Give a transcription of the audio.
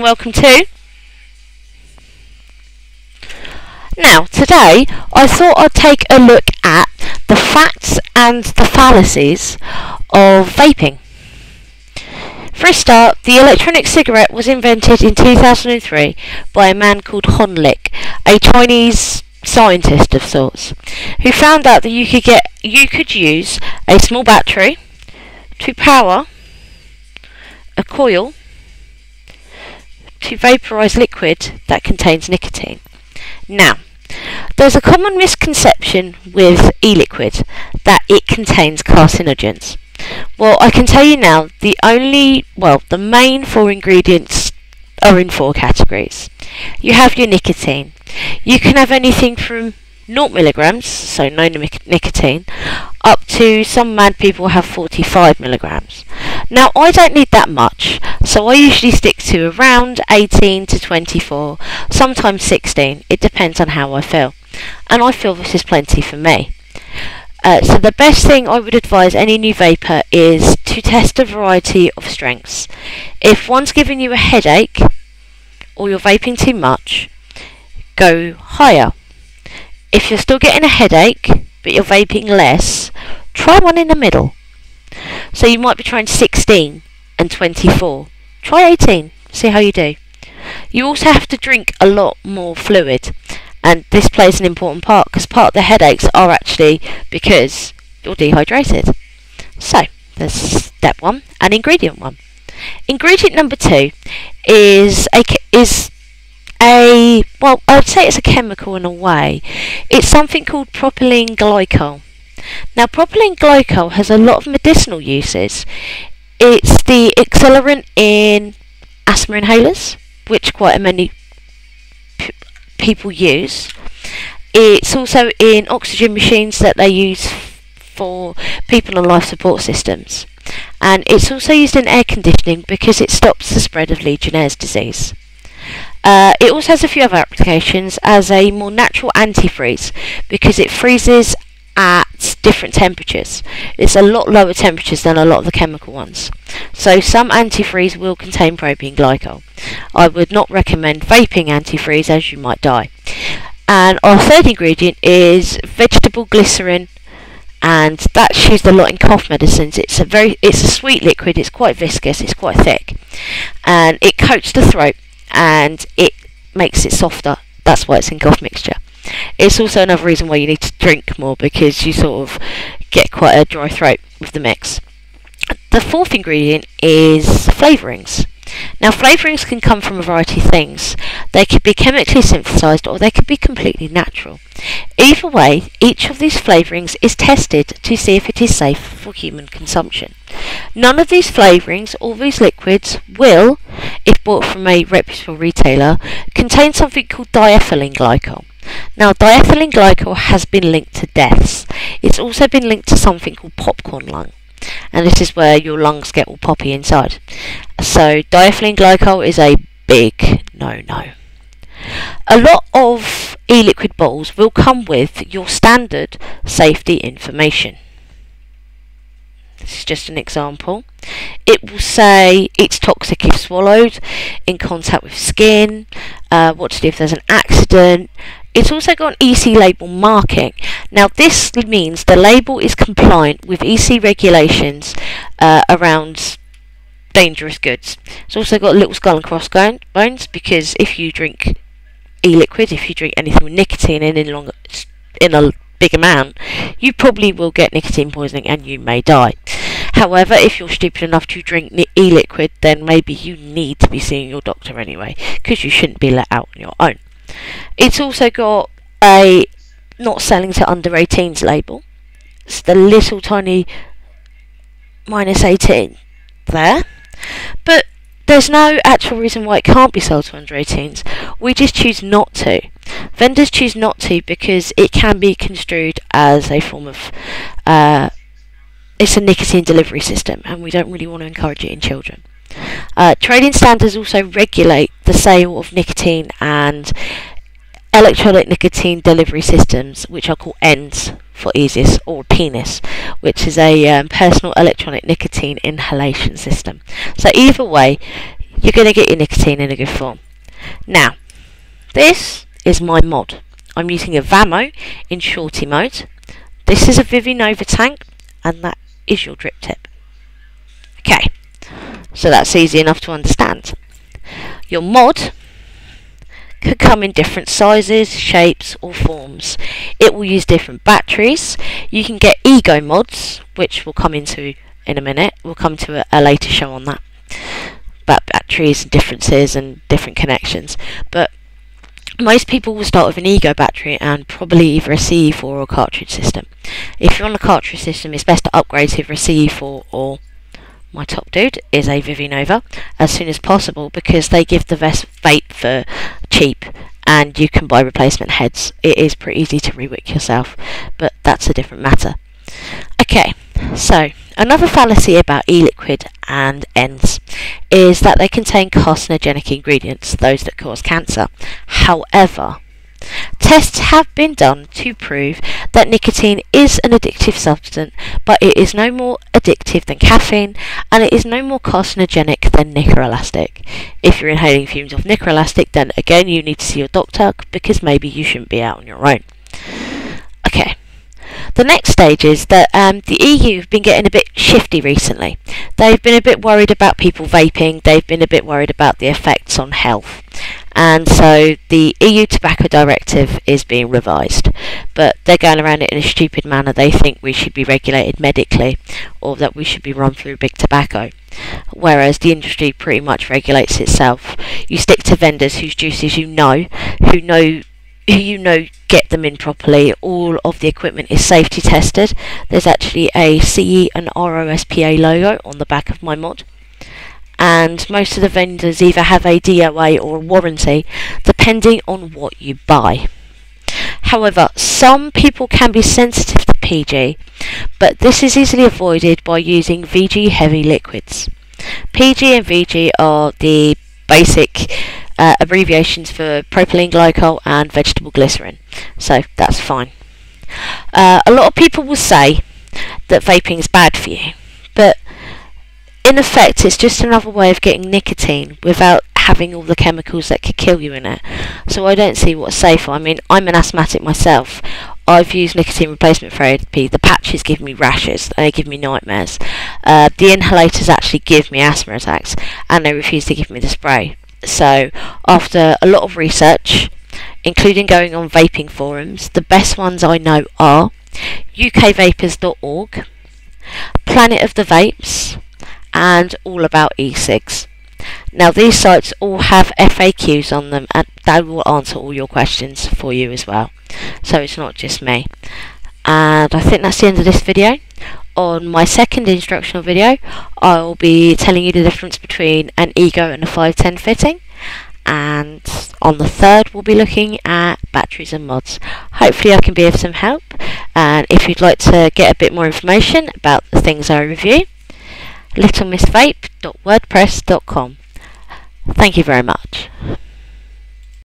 and welcome to. Now, today I thought I'd take a look at the facts and the fallacies of vaping. For a start, the electronic cigarette was invented in 2003 by a man called Hon Lik, a Chinese scientist of sorts, who found out that you could use a small battery to power a coil to vaporize liquid that contains nicotine. Now, there's a common misconception with e-liquid that it contains carcinogens. Well, I can tell you now, the main 4 ingredients are in 4 categories. You have your nicotine. You can have anything from 0 milligrams, so no nicotine, up to some mad people have 45 milligrams. Now, I don't need that much, so I usually stick to around 18 to 24, sometimes 16. It depends on how I feel, and I feel this is plenty for me. So the best thing I would advise any new vapor is to test a variety of strengths. If one's giving you a headache or you're vaping too much, go higher. If you're still getting a headache but you're vaping less, try one in the middle. So you might be trying 16 and 24. Try 18, see how you do. You also have to drink a lot more fluid. And this plays an important part because part of the headaches are actually because you're dehydrated. So, there's step 1 and ingredient 1. Ingredient number 2 is I would say it's a chemical in a way. It's something called propylene glycol. Now, propylene glycol has a lot of medicinal uses. It's the accelerant in asthma inhalers, which quite many people use. It's also in oxygen machines that they use for people on life support systems, and it's also used in air conditioning because it stops the spread of Legionnaire's disease. It also has a few other applications as a more natural antifreeze because it freezes at different temperatures. It's a lot lower temperatures than a lot of the chemical ones. So some antifreeze will contain propylene glycol. I would not recommend vaping antifreeze as you might die. And our third ingredient is vegetable glycerin, and that's used a lot in cough medicines. It's a sweet liquid, it's quite viscous, it's quite thick, and it coats the throat and it makes it softer. That's why it's in cough mixture. It's also another reason why you need to drink more because you sort of get quite a dry throat with the mix. The fourth ingredient is flavourings. Now, flavourings can come from a variety of things. They could be chemically synthesised or they could be completely natural. Either way, each of these flavourings is tested to see if it is safe for human consumption. None of these flavourings or these liquids will, if bought from a reputable retailer, contain something called diethylene glycol. Now, diethylene glycol has been linked to deaths. It's also been linked to something called popcorn lung, and this is where your lungs get all poppy inside. So diethylene glycol is a big no-no. A lot of e-liquid bottles will come with your standard safety information. This is just an example. It will say it's toxic if swallowed, in contact with skin, what to do if there's an accident. It's also got an EC label marking. Now, this means the label is compliant with EC regulations around dangerous goods. It's also got a little skull and crossbones because if you drink e-liquid, if you drink anything with nicotine in a big amount, you probably will get nicotine poisoning and you may die. However, if you're stupid enough to drink e-liquid, then maybe you need to be seeing your doctor anyway because you shouldn't be let out on your own. It's also got a not selling to under 18s label. It's the little tiny -18 there. But there's no actual reason why it can't be sold to under 18s. We just choose not to. Vendors choose not to because it can be construed as a form of it's a nicotine delivery system, and we don't really want to encourage it in children. Trading standards also regulate the sale of nicotine and electronic nicotine delivery systems, which are called ENDS for easiest, or penis, which is a personal electronic nicotine inhalation system. So either way, you're going to get your nicotine in a good form. Now, this is my mod. I'm using a Vamo in shorty mode. This is a ViviNova tank, and that is your drip tip. Okay, so that's easy enough to understand. Your mod could come in different sizes, shapes or forms. It will use different batteries. You can get ego mods, which we'll come into in a minute. We'll come to a later show on that, about batteries and differences and different connections. But most people will start with an ego battery and probably either a CE4 or a cartridge system. If you're on a cartridge system, it's best to upgrade to either a CE4 or, my top dude is a ViviNova, as soon as possible, because they give the best vape for cheap and you can buy replacement heads. It is pretty easy to rewick yourself, but that's a different matter. Okay, so another fallacy about e-liquid and ENDS is that they contain carcinogenic ingredients, those that cause cancer. However, tests have been done to prove that nicotine is an addictive substance, but it is no more addictive than caffeine, and it is no more carcinogenic than nicorelastic. If you're inhaling fumes of nicorelastic, then again you need to see your doctor, because maybe you shouldn't be out on your own. Okay. The next stage is that the EU have been getting a bit shifty recently. They've been a bit worried about people vaping, they've been a bit worried about the effects on health. And so the EU Tobacco Directive is being revised. But they're going around it in a stupid manner. They think we should be regulated medically, or that we should be run through big tobacco. Whereas the industry pretty much regulates itself. You stick to vendors whose juices you know, who you know get them in properly. All of the equipment is safety tested. There's actually a CE and ROSPA logo on the back of my mod, and most of the vendors either have a DOA or a warranty, depending on what you buy. However, some people can be sensitive to PG, but this is easily avoided by using VG heavy liquids. PG and VG are the basic abbreviations for propylene glycol and vegetable glycerin, so that's fine. A lot of people will say that vaping is bad for you, but in effect it's just another way of getting nicotine without having all the chemicals that could kill you in it. So I don't see what's safer. I mean, I'm an asthmatic myself. I've used nicotine replacement therapy. The patches give me rashes, they give me nightmares. The inhalators actually give me asthma attacks, and they refuse to give me the spray. So after a lot of research, including going on vaping forums, the best ones I know are ukvapers.org, Planet of the Vapes, and All About E-Cigs. Now these sites all have FAQs on them, and they will answer all your questions for you as well. So it's not just me. And I think that's the end of this video. On my second instructional video, I'll be telling you the difference between an Ego and a 510 fitting, and on the third we'll be looking at batteries and mods. Hopefully I can be of some help, and if you'd like to get a bit more information about the things I review, littlemissvape.wordpress.com. Thank you very much.